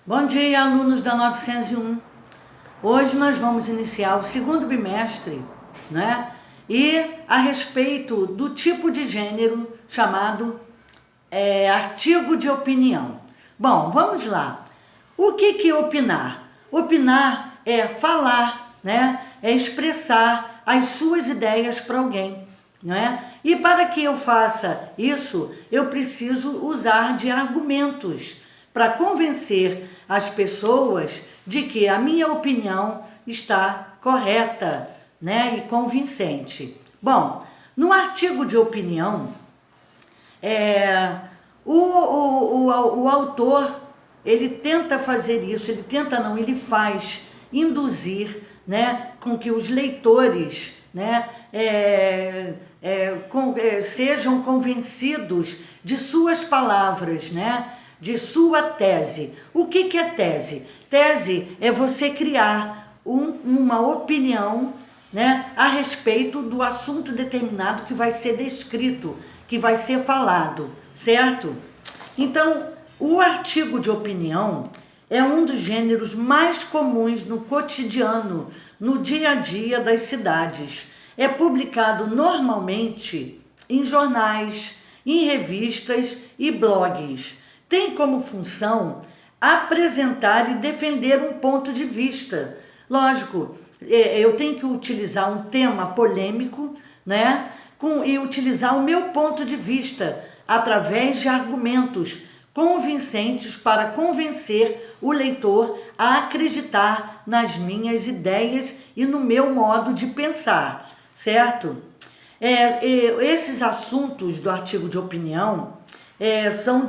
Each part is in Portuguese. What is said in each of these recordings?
Bom dia, alunos da 901. Hoje nós vamos iniciar o segundo bimestre, né? E a respeito do tipo de gênero chamado artigo de opinião. Bom, vamos lá. O que é opinar? Opinar é falar, né? É expressar as suas ideias para alguém, não é? E para que eu faça isso, eu preciso usar de argumentos para convencer as pessoas de que a minha opinião está correta, né, e convincente. Bom, no artigo de opinião, o autor, ele tenta fazer isso, ele faz induzir, né, com que os leitores, né, sejam convencidos de suas palavras, né, de sua tese. O que é tese? Tese é você criar uma opinião, né, a respeito do assunto determinado que vai ser descrito, que vai ser falado, certo? Então, o artigo de opinião é um dos gêneros mais comuns no cotidiano, no dia a dia das cidades. É publicado normalmente em jornais, em revistas e blogs. Tem como função apresentar e defender um ponto de vista. Lógico, eu tenho que utilizar um tema polêmico, né, e utilizar o meu ponto de vista através de argumentos convincentes para convencer o leitor a acreditar nas minhas ideias e no meu modo de pensar, certo? Esses assuntos do artigo de opinião são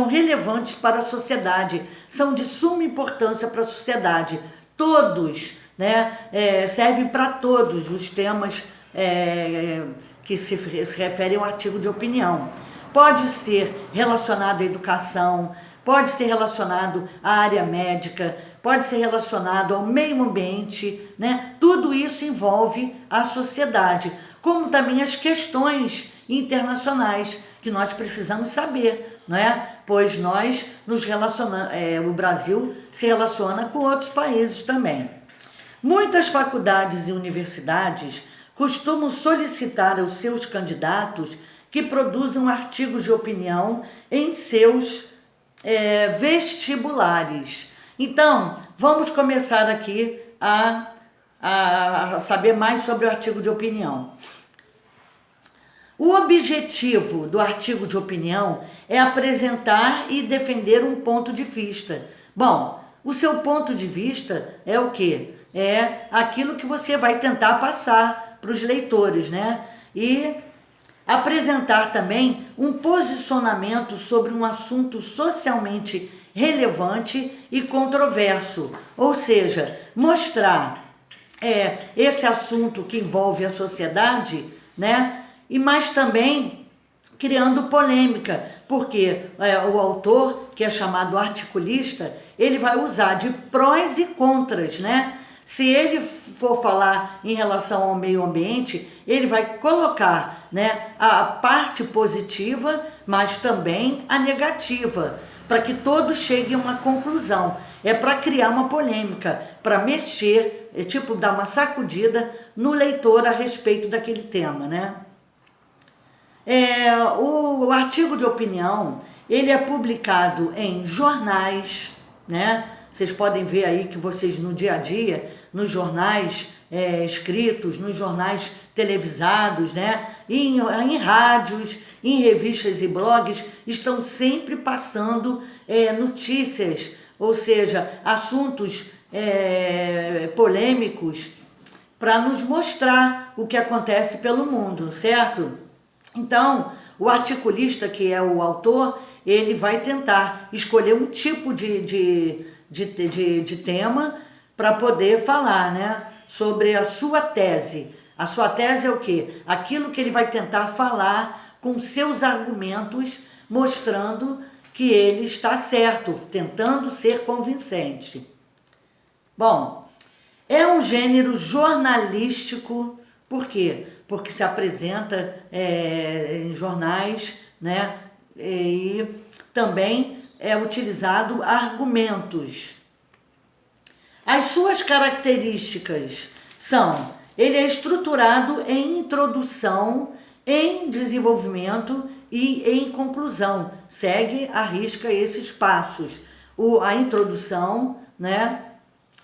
relevantes para a sociedade, são de suma importância para a sociedade. Todos, né, servem para todos os temas que se referem ao artigo de opinião. Pode ser relacionado à educação, pode ser relacionado à área médica, pode ser relacionado ao meio ambiente, né? Tudo isso envolve a sociedade, como também as questões internacionais que nós precisamos saber, não é? Pois nós nos relacionamos, o Brasil se relaciona com outros países também. Muitas faculdades e universidades costumam solicitar aos seus candidatos que produzam artigos de opinião em seus vestibulares. Então, vamos começar aqui a saber mais sobre o artigo de opinião. O objetivo do artigo de opinião é apresentar e defender um ponto de vista. Bom, o seu ponto de vista é o quê? É aquilo que você vai tentar passar para os leitores, né? E apresentar também um posicionamento sobre um assunto socialmente relevante e controverso, ou seja, mostrar esse assunto que envolve a sociedade, né? Mas também criando polêmica, porque o autor, que é chamado articulista, ele vai usar de prós e contras, né? Se ele for falar em relação ao meio ambiente, ele vai colocar, né, a parte positiva, mas também a negativa, para que todos cheguem a uma conclusão. É para criar uma polêmica, para mexer, tipo dar uma sacudida no leitor a respeito daquele tema, né? O artigo de opinião, ele é publicado em jornais, né? Vocês podem ver aí que vocês no dia a dia, nos jornais escritos, nos jornais televisados, né? Em rádios, em revistas e blogs, estão sempre passando notícias, ou seja, assuntos polêmicos para nos mostrar o que acontece pelo mundo, certo? Então, o articulista, que é o autor, ele vai tentar escolher um tipo de tema para poder falar, né, sobre a sua tese. A sua tese é o quê? Aquilo que ele vai tentar falar com seus argumentos, mostrando que ele está certo, tentando ser convincente. Bom, é um gênero jornalístico, por quê? Porque se apresenta em jornais, né? E também é utilizado argumentos. As suas características são: ele é estruturado em introdução, em desenvolvimento e em conclusão. Segue à risca esses passos. A introdução, né,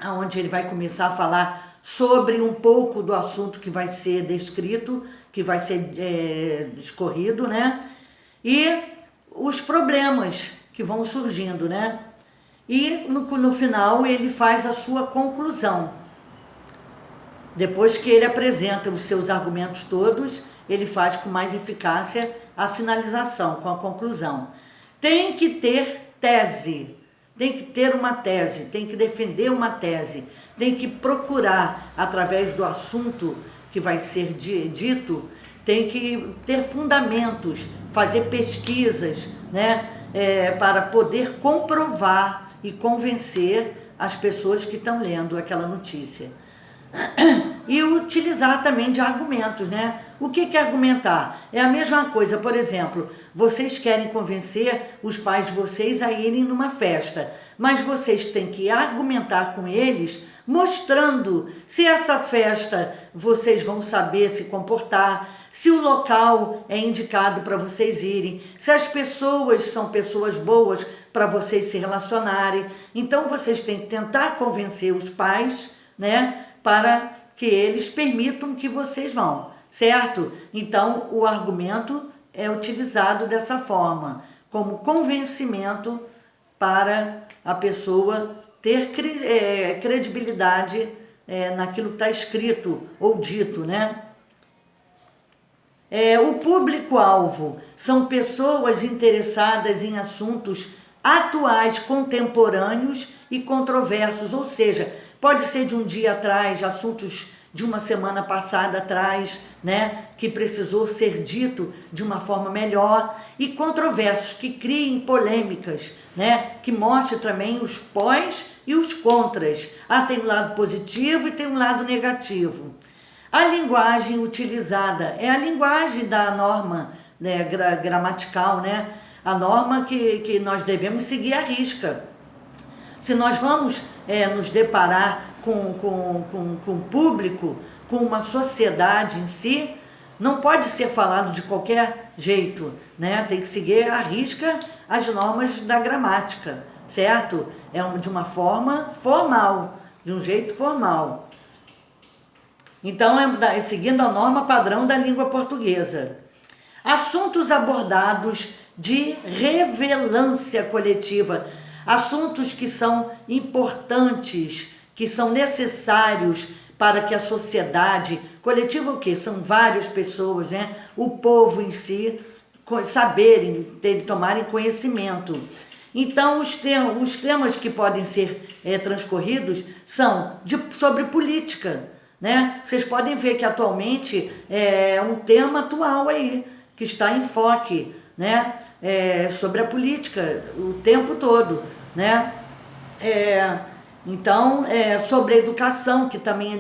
onde ele vai começar a falar sobre um pouco do assunto que vai ser descrito, que vai ser discorrido, né, e os problemas que vão surgindo, né, e no final ele faz a sua conclusão. Depois que ele apresenta os seus argumentos todos, ele faz com mais eficácia a finalização, com a conclusão. Tem que ter tese, tem que ter uma tese, tem que defender uma tese, tem que procurar, através do assunto que vai ser dito, tem que ter fundamentos, fazer pesquisas, né, para poder comprovar e convencer as pessoas que estão lendo aquela notícia. E utilizar também de argumentos, né? O que é argumentar? É a mesma coisa, por exemplo, vocês querem convencer os pais de vocês a irem numa festa, mas vocês têm que argumentar com eles, mostrando se essa festa vocês vão saber se comportar, se o local é indicado para vocês irem, se as pessoas são pessoas boas para vocês se relacionarem. Então vocês têm que tentar convencer os pais, né, para que eles permitam que vocês vão, certo? Então, o argumento é utilizado dessa forma, como convencimento para a pessoa ter credibilidade naquilo que está escrito ou dito, né? O público-alvo são pessoas interessadas em assuntos atuais, contemporâneos e controversos, ou seja, pode ser de um dia atrás, assuntos de uma semana passada atrás, né, que precisou ser dito de uma forma melhor, e controversos, que criem polêmicas, né, que mostre também os pós e os contras. Tem um lado positivo e tem um lado negativo. A linguagem utilizada é a linguagem da norma, né, gramatical, né, a norma que nós devemos seguir à risca. Se nós vamos nos deparar com o público, com uma sociedade em si, não pode ser falado de qualquer jeito, né? Tem que seguir à risca as normas da gramática, certo? De uma forma formal, de um jeito formal. Então, seguindo a norma padrão da língua portuguesa. Assuntos abordados de relevância coletiva, assuntos que são importantes, que são necessários para que a sociedade, coletiva o quê? São várias pessoas, né? O povo em si, saberem, tomarem conhecimento. Então, os temas que podem ser transcorridos são sobre política, né? Vocês podem ver que atualmente é um tema atual aí, que está em foque, né? Sobre a política o tempo todo, né? Então, sobre a educação, que também é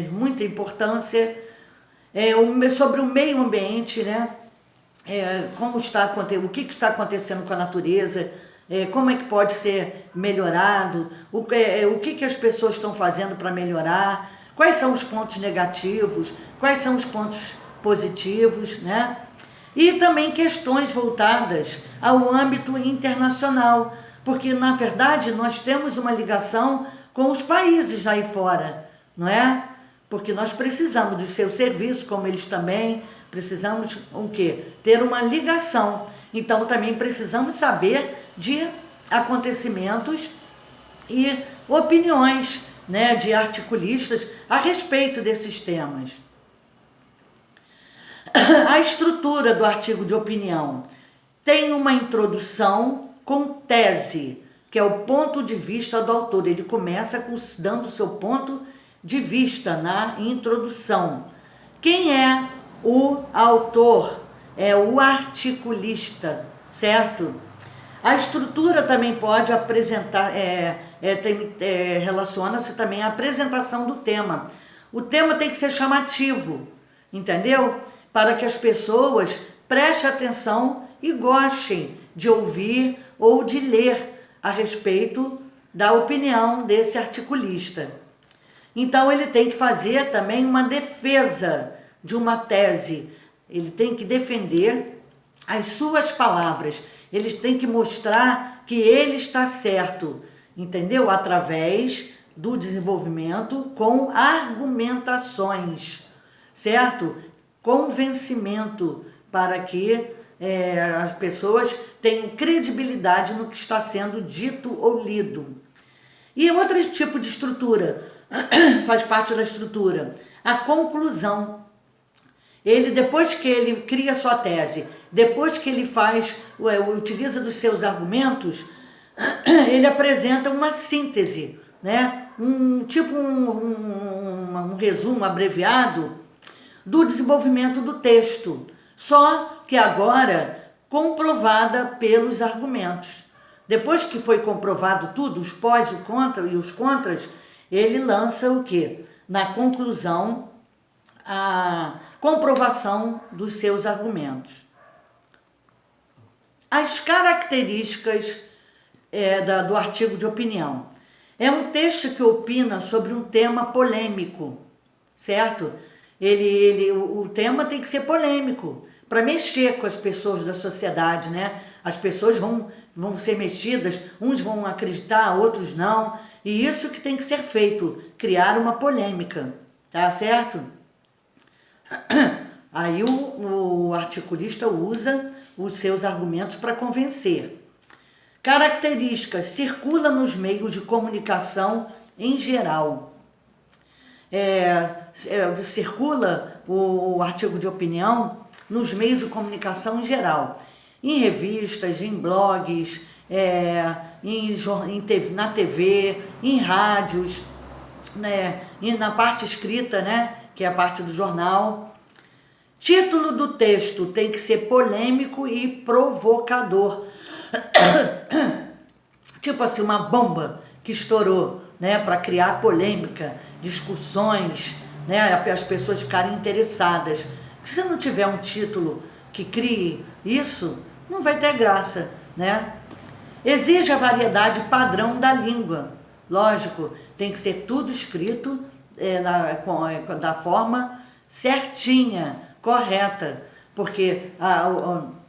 de muita importância, sobre o meio ambiente, né? O que está acontecendo com a natureza, como é que pode ser melhorado, o que as pessoas estão fazendo para melhorar, quais são os pontos negativos, quais são os pontos positivos, né? E também questões voltadas ao âmbito internacional, porque, na verdade, nós temos uma ligação com os países aí fora, não é? Porque nós precisamos dos seus serviços, como eles também, precisamos o quê? Ter uma ligação. Então, também precisamos saber de acontecimentos e opiniões, né, de articulistas a respeito desses temas. A estrutura do artigo de opinião tem uma introdução com tese, que é o ponto de vista do autor. Ele começa dando o seu ponto de vista na introdução. Quem é o autor? É o articulista, certo? A estrutura também pode apresentar, relaciona-se também à apresentação do tema. O tema tem que ser chamativo, entendeu? Para que as pessoas prestem atenção e gostem de ouvir ou de ler a respeito da opinião desse articulista. Então ele tem que fazer também uma defesa de uma tese, ele tem que defender as suas palavras, ele tem que mostrar que ele está certo, entendeu? Através do desenvolvimento com argumentações, certo? Convencimento para que as pessoas tenham credibilidade no que está sendo dito ou lido. E outro tipo de estrutura, faz parte da estrutura, a conclusão. Ele, depois que ele cria sua tese, depois que ele utiliza dos seus argumentos, ele apresenta uma síntese, né? Um resumo abreviado do desenvolvimento do texto, só que agora comprovada pelos argumentos. Depois que foi comprovado tudo, os pós, o contra e os contras, ele lança o quê? Na conclusão, a comprovação dos seus argumentos. As características do artigo de opinião. É um texto que opina sobre um tema polêmico, certo? O tema tem que ser polêmico, para mexer com as pessoas da sociedade, né? As pessoas vão ser mexidas, uns vão acreditar, outros não, e isso que tem que ser feito, criar uma polêmica, tá certo? Aí o articulista usa os seus argumentos para convencer. Características, circula nos meios de comunicação em geral. Circula o artigo de opinião nos meios de comunicação em geral, em revistas, em blogs, na TV, em rádios, né, e na parte escrita, né, que é a parte do jornal. Título do texto tem que ser polêmico e provocador. Tipo assim, uma bomba que estourou, né, para criar polêmica, discussões, né, as pessoas ficarem interessadas. Se não tiver um título que crie isso, não vai ter graça, né? Exige a variedade padrão da língua. Lógico, tem que ser tudo escrito da forma certinha, correta, porque como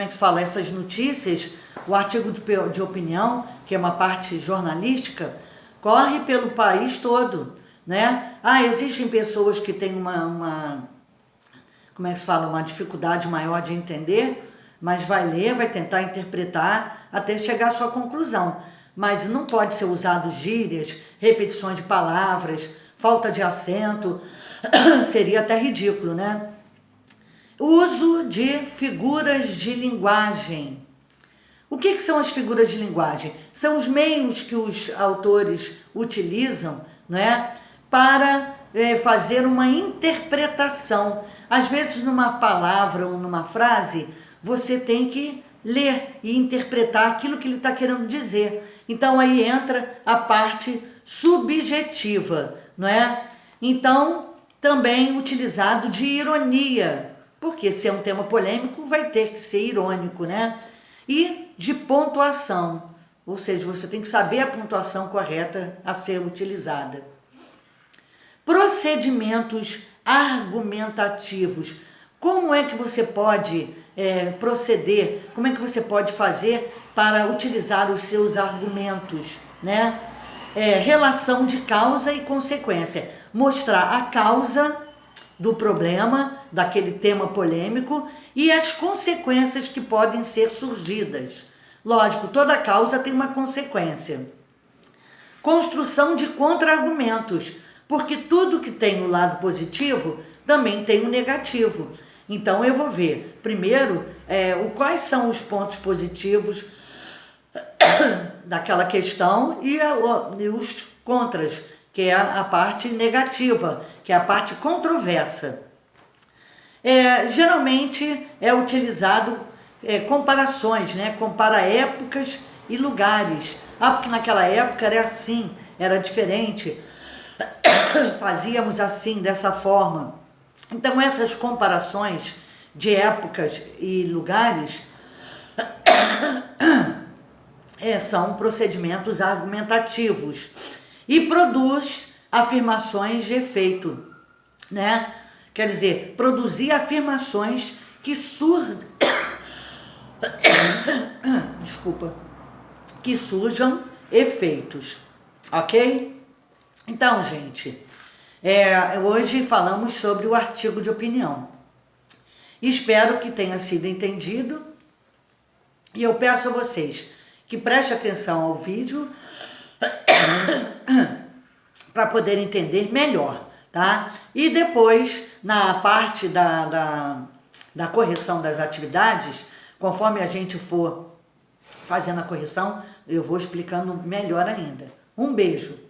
é que se fala, essas notícias, o artigo de opinião, que é uma parte jornalística, corre pelo país todo, né? Existem pessoas que têm uma dificuldade maior de entender, mas vai ler, vai tentar interpretar até chegar à sua conclusão. Mas não pode ser usado gírias, repetições de palavras, falta de acento, seria até ridículo, né? Uso de figuras de linguagem. O que são as figuras de linguagem? São os meios que os autores utilizam, né, para fazer uma interpretação. Às vezes, numa palavra ou numa frase, você tem que ler e interpretar aquilo que ele está querendo dizer. Então, aí entra a parte subjetiva, não é? Então, também utilizado de ironia, porque se é um tema polêmico, vai ter que ser irônico, né? E de pontuação, ou seja, você tem que saber a pontuação correta a ser utilizada. Procedimentos argumentativos. Como é que você pode proceder? Como é que você pode fazer para utilizar os seus argumentos, né? Relação de causa e consequência. Mostrar a causa do problema, daquele tema polêmico e as consequências que podem ser surgidas. Lógico, toda causa tem uma consequência. Construção de contra-argumentos, porque tudo que tem o lado positivo também tem o negativo. Então eu vou ver primeiro quais são os pontos positivos daquela questão e os contras, que é a parte negativa, que é a parte controversa. Geralmente é utilizado comparações, né? Compara épocas e lugares. Porque naquela época era assim, era diferente, fazíamos assim, dessa forma. Então essas comparações de épocas e lugares são procedimentos argumentativos e produz afirmações de efeito, né? Quer dizer, produzir afirmações que que surjam efeitos, ok? Então, gente, hoje falamos sobre o artigo de opinião. Espero que tenha sido entendido e eu peço a vocês que prestem atenção ao vídeo para poder entender melhor, tá? E depois, na parte da correção das atividades, conforme a gente for fazendo a correção, eu vou explicando melhor ainda. Um beijo!